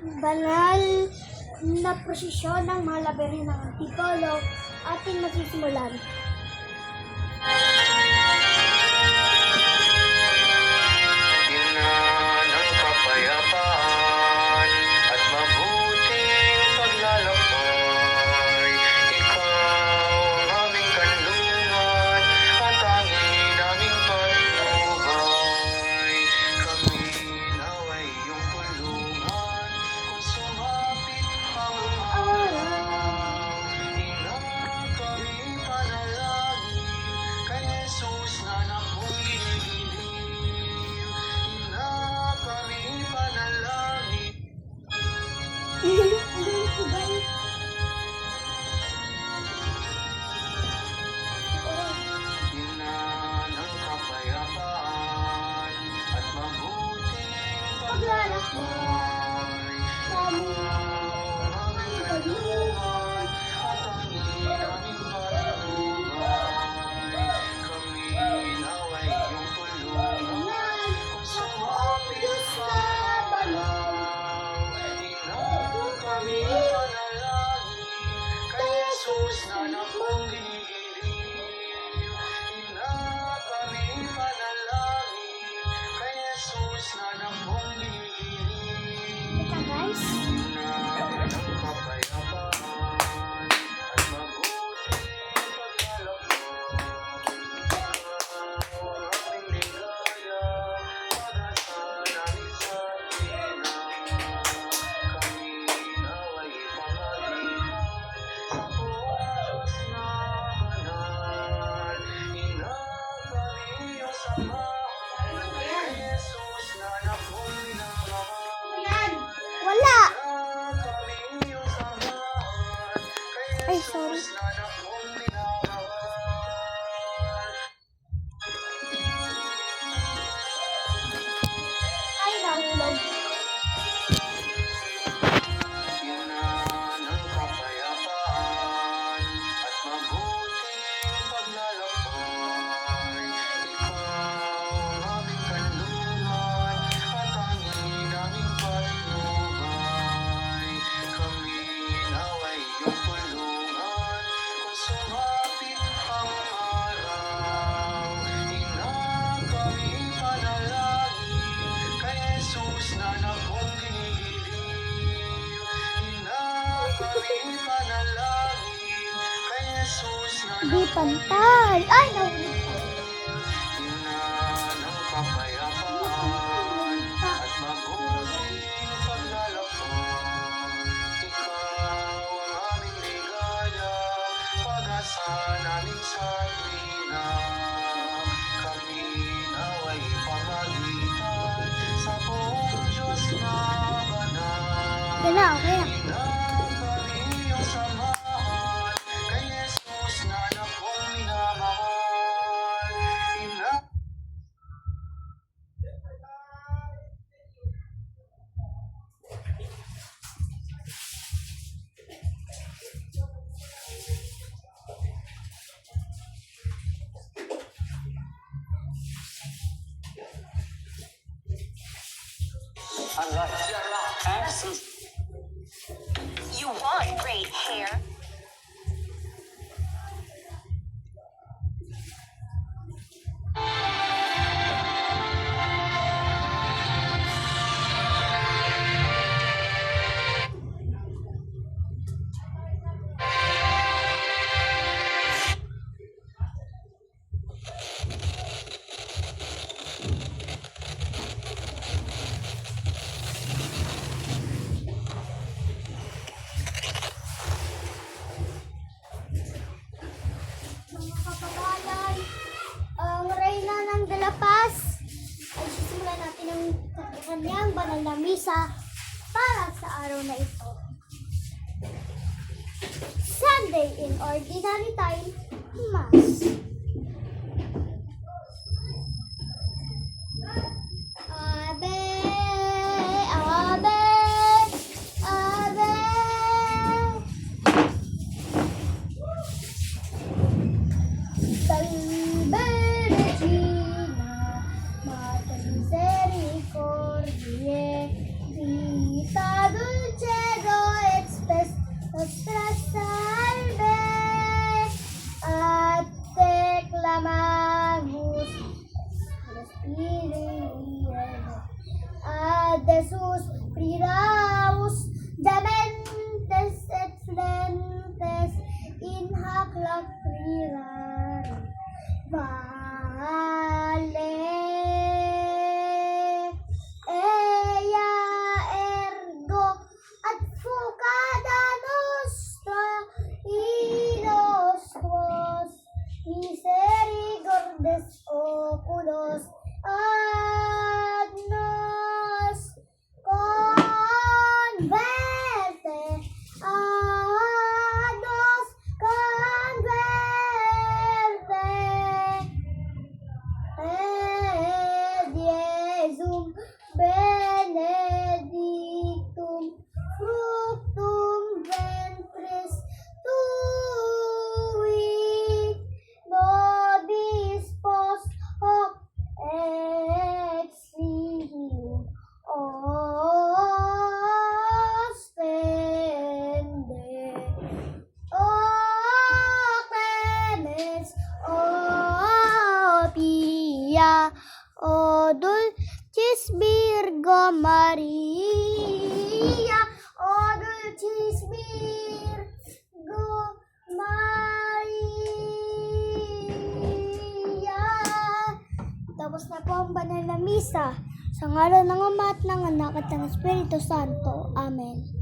banal na prosesyon ng mga labirin ng Antipolo ating masisimulan. Ina ng kapayapaan at mabuting paglalakbay. Ikaw ang aming kanlungan at tanging naming patnubay. Kami naway iyong tulungan kung sumapit ang araw. Ina, kami panalangin kay Jesus na nagbunyi-giliw. Ina, kami panalangin. Ina ng kapayapaan at mabuting paglalakbay. Ikaw ang aming kanlungan at tanging naming patnubay. Kami naway iyong tulungan kung sumapit sa balaw. Ina, kami panalangin kay Jesus na nagbunyi-giliw. Ina, kami panalangin kay Jesus na nagbunyi-giliw. Ika guys, Ina ng kapayapaan at mabuting paglalakbay. Ikaw ang aming ligaya, pag-asa namin sa ina. Kami naway pamagitan sa buong Diyos na banal. Ina, kami iyong samahan kay Jesus na nagbunyi-giliw. wala. Kami iyong samahan kay Ay, Jesus sorry. na nagbunyi-giliw. Ay, nahulog. Ina ng kapayapaan at mabuting paglalakbay. Ikaw ang aming kanlungan at tanging naming patnubay. Kami naway iyong tulungan kung sumapit ang araw. Ina, kami panalangin kay Jesus na nagbunyi-giliw. Ina, kami panalangin kay Jesus na Di pantay. Ay, nahulog pa. Ina ng kapayapaan at mabuting paglalakbay. Ikaw ang aming ligaya, pag-asa namin sa tuwina. Kami naway pamagitan sa buong Diyos na banal. Yan na, okay na. Ina, kami iyong samahan kay Jesus na nakong minamahal. Ina, You want great hair? Mga kapabayan, ang Reyna ng De La Paz ay sisimulan natin ang kanyang banal na misa para sa araw na ito. Sunday in Ordinary Time, Mass. Ave, Ave, Ave. Salve Regina, Mater Misericordiae, Vita Dulce. Priraus, Dementes et Flentes, in hac lac prirar. Vale, ea ergo advocata nostra, ilos quos misericordes oculos ad nos converte, ad nos converte, et Iesum benedictum fructum ventris tui, nobis post hoc exilium ostende. O clemens, o pia, o dulcis Virgo Maria, o dulcis Virgo Maria. Tapos na po ang banal na misa. Sa ngalan ng Ama at ng Anak at ng Espiritu Santo. Amen.